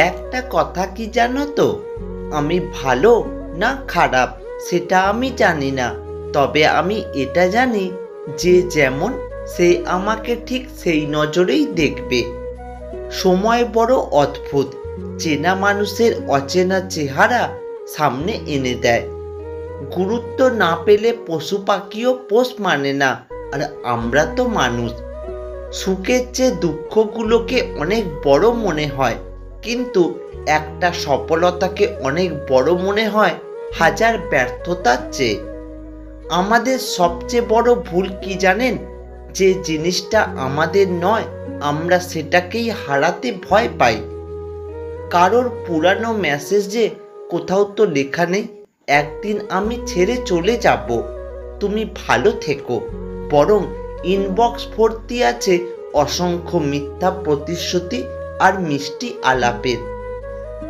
একটা কথা কি জানো তো, আমি ভালো না খারাপ সেটা আমি জানি না, তবে আমি এটা জানি যে যেমন সে আমাকে ঠিক সেই নজরেই দেখবে। সময় বড় অদ্ভুত, চেনা মানুষের অচেনা চেহারা সামনে এনে দেয়। গুরুত্ব না পেলে পশু পাখিও পোষ মানে না, আর আমরা তো মানুষ। সুখের চেয়ে দুঃখগুলোকে অনেক বড় মনে হয়, কিন্তু একটা সফলতাকে অনেক বড় মনে হয় হাজার ব্যর্থতার চেয়ে। আমাদের সবচেয়ে বড় ভুল কি জানেন? যে জিনিসটা আমাদের নয় আমরা সেটাকেই হারাতে ভয় পাই। কারোর পুরানো মেসেজে কোথাও তো লেখা নেই, একদিন আমি ছেড়ে চলে যাব, তুমি ভালো থেকো। বরং ইনবক্স ভর্তি আছে অসংখ্য মিথ্যা প্রতিশ্রুতি আর মিষ্টি আলাপের।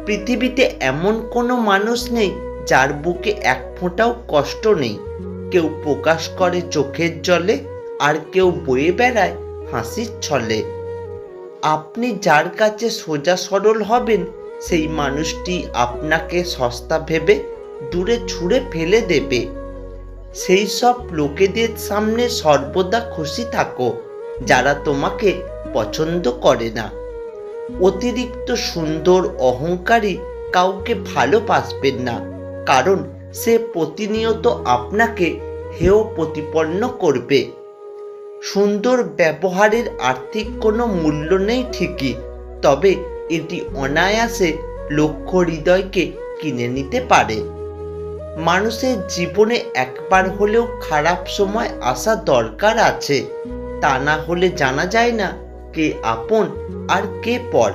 পৃথিবীতে এমন কোনো মানুষ নেই যার বুকে এক ফোঁটাও কষ্ট নেই। কেউ প্রকাশ করে চোখের জলে, আর কেউ বয়ে বেড়ায় হাসির ছলে। আপনি যার কাছে সোজা সরল হবেন, সেই মানুষটি আপনাকে সস্তা ভেবে দূরে ছুঁড়ে ফেলে দেবে। সেই সব লোকেদের সামনে সর্বদা খুশি থাকো যারা তোমাকে পছন্দ করে না। অতিরিক্ত সুন্দর অহংকারী কাউকে ভালোবাসবেন না, কারণ সে প্রতিনিয়ত আপনাকে হেয় প্রতিপন্ন করবে। সুন্দর ব্যবহারের আর্থিক কোনো মূল্য নেই ঠিকই, তবে এটি অনায়াসে লক্ষ হৃদয়কে কিনে নিতে পারে। মানুষের জীবনে একবার হলেও খারাপ সময় আসা দরকার আছে, তা না হলে জানা যায় না কে আপন আর কে পর।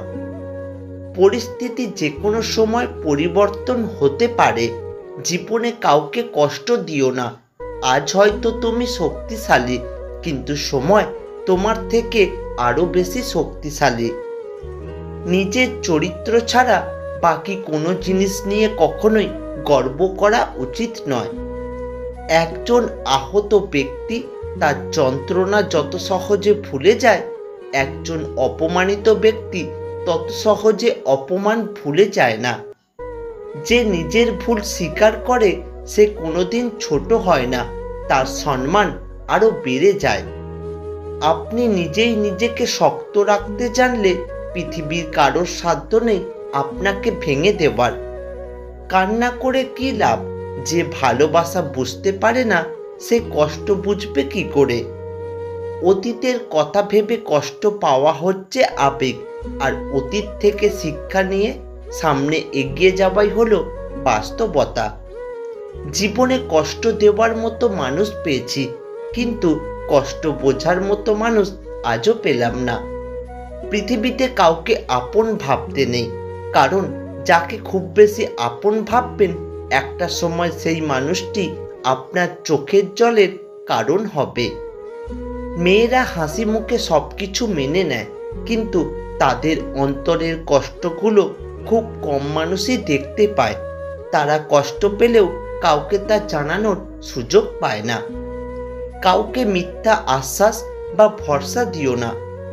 পরিস্থিতি যে কোনো সময় পরিবর্তন হতে পারে। জীবনে কাউকে কষ্ট দিও না। আজ হয়তো তুমি শক্তিশালী, কিন্তু সময় তোমার থেকে আরো বেশি শক্তিশালী। নিজের চরিত্র ছাড়া বাকি কোনো জিনিস নিয়ে কখনোই গর্ব করা উচিত নয়। একজন আহত ব্যক্তি তার যন্ত্রণা যত সহজে ভুলে যায়, একজন অপমানিত ব্যক্তি তত সহজে অপমান ভুলে যায় না। যে নিজের ভুল স্বীকার করে সে কোনোদিন ছোট হয় না, তার সম্মান আরো বেড়ে যায়। আপনি নিজেই নিজেকে শক্ত রাখতে জানলে পৃথিবীর কারোর সাধ্য নেই আপনাকে ভেঙে দেবার। কান্না করে কি লাভ? যে ভালোবাসা বুঝতে পারে না সে কষ্ট বুঝবে কি করে? অতীতের কথা ভেবে কষ্ট পাওয়া হচ্ছে আবেগ, আর অতীত থেকে শিক্ষা নিয়ে সামনে এগিয়ে যাওয়াই হলো বাস্তবতা। জীবনে কষ্ট দেওয়ার মতো মানুষ পেয়েছি, কিন্তু কষ্ট বোঝার মতো মানুষ আজও পেলাম না। পৃথিবীতে কাউকে আপন ভাবতে নেই, কারণ যাকে খুব বেশি আপন ভাববেন একটা সময় সেই মানুষটি আপনার চোখের জলের কারণ হবে। মেয়েরা হাসি মুখে সবকিছু মেনে নেয়, কিন্তু তাদের অন্তরের কষ্টগুলো খুব কম মানুষই দেখতে পায়। তারা কষ্ট পেলেও কাউকে তা জানানোর সুযোগ পায় না। কাউকে মিথ্যা আশ্বাস বা ভরসা দিও না,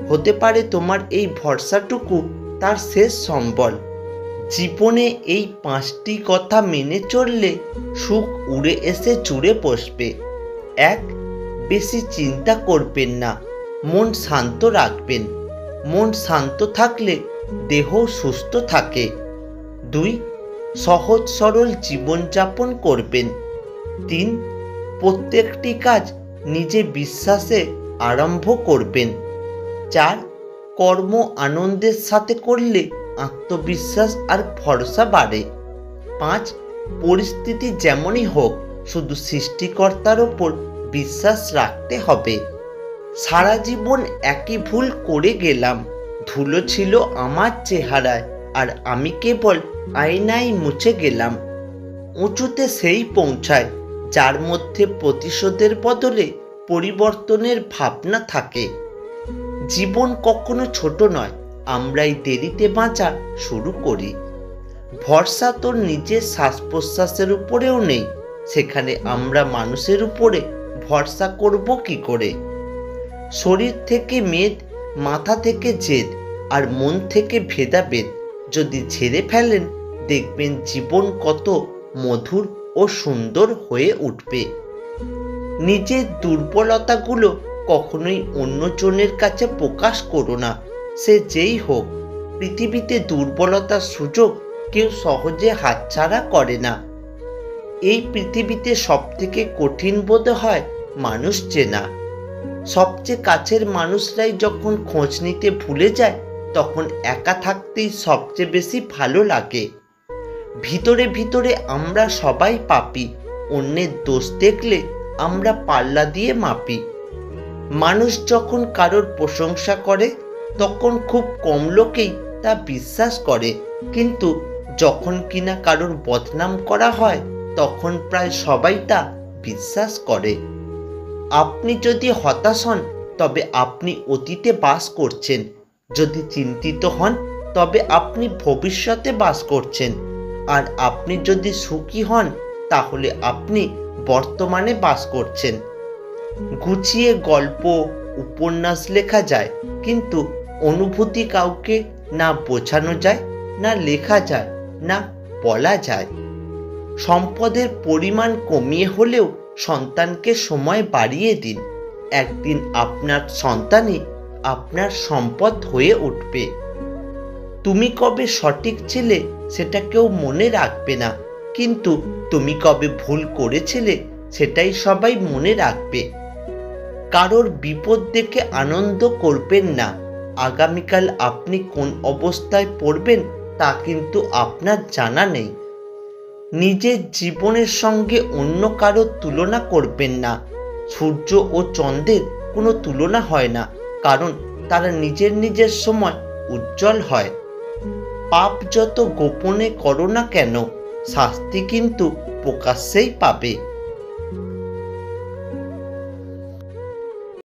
হতে পারে তোমার এই ভরসাটুকু তার শেষ সম্বল। জীবনে এই 5টি কথা মেনে চললে সুখ উড়ে এসে জুড়ে বসবে। 1. বেশি চিন্তা করবেন না, মন শান্ত রাখবেন। মন শান্ত থাকলে দেহ সুস্থ থাকে। 2. সহজ সরল জীবনযাপন করবেন। 3. প্রত্যেকটি কাজ নিজে বিশ্বাসে আরম্ভ করবেন। 4. কর্ম আনন্দের সাথে করলে আত্মবিশ্বাস আর ভরসা বাড়ে। 5. পরিস্থিতি যেমনই হোক শুধু সৃষ্টিকর্তার ওপর বিশ্বাস রাখতে হবে। সারা জীবন একই ভুল করে গেলাম, ধুলো ছিল আমার চেহারায়, আর আমি কেবল আয়নায় মুছে গেলাম। উঁচুতে সেই পৌঁছায় যার মধ্যে প্রতিশোধের বদলে পরিবর্তনের ভাবনা থাকে। জীবন কখনো ছোট নয়, আমরাই দেরিতে বাঁচা শুরু করি। ভরসা তো নিজের শ্বাস প্রশ্বাসের উপরেও নেই, সেখানে আমরা মানুষের উপরে ভরসা করব কি করে? শরীর থেকে মেদ, মাথা থেকে জেদ, আর মন থেকে ভেদাভেদ যদি ঝেড়ে ফেলেন, দেখবেন জীবন কত মধুর ও সুন্দর হয়ে উঠবে। নিজের দুর্বলতাগুলো কখনোই অন্যজনের কাছে প্রকাশ করো না, সে যেই হোক। পৃথিবীতে দুর্বলতার সুযোগ কেউ সহজে হাতছাড়া করে না। এই পৃথিবীতে সবথেকে কঠিন বোধ হয় মানুষ চেনা। সবচেয়ে কাছের মানুষরাই যখন খোঁজ নিতে ভুলে যায়, তখন একা থাকতেই সবচেয়ে বেশি ভালো লাগে। ভিতরে ভিতরে আমরা সবাই পাপী, অন্যের দোষ দেখলে আমরা পাল্লা দিয়ে মাপি। মানুষ যখন কারোর প্রশংসা করে, তখন খুব কম লোকেই তা বিশ্বাস করে, কিন্তু যখন কিনা কারোর বদনাম করা হয়, তখন প্রায় সবাই তা বিশ্বাস করে। আপনি যদি হতাশ হন, তবে আপনি অতীতে বাস করছেন। যদি চিন্তিত হন, তবে আপনি ভবিষ্যতে বাস করছেন। আর আপনি যদি সুখী হন, তাহলে আপনি বর্তমানে বাস করছেন। গুছিয়ে গল্প, উপন্যাস লেখা যায়, কিন্তু অনুভূতি কাউকে না বোঝানো যায়, না লেখা যায়, না বলা যায়। সম্পদের পরিমাণ কমিয়ে হলেও সন্তানকে সময় বাড়িয়ে দিন। একদিন আপনার সন্তানই আপনার সম্পদ হয়ে উঠবে। তুমি কবে সঠিক ছিলে সেটা কেউ মনে রাখবে না, কিন্তু তুমি কবে ভুল করেছিলে সেটাই সবাই মনে রাখবে। কারোর বিপদ দেখে আনন্দ করবেন না। আগামীকাল আপনি কোন অবস্থায় পড়বেন তা কিন্তু আপনার জানা নেই। নিজের জীবনের সঙ্গে অন্য কারোর তুলনা করবেন না। সূর্য ও চন্দ্রের কোনো তুলনা হয় না, কারণ তারা নিজের নিজের সময় উজ্জ্বল হয়। পাপ যত গোপনে করো না কেন, শাস্তি কিন্তু প্রকাশ্যেই পাবে।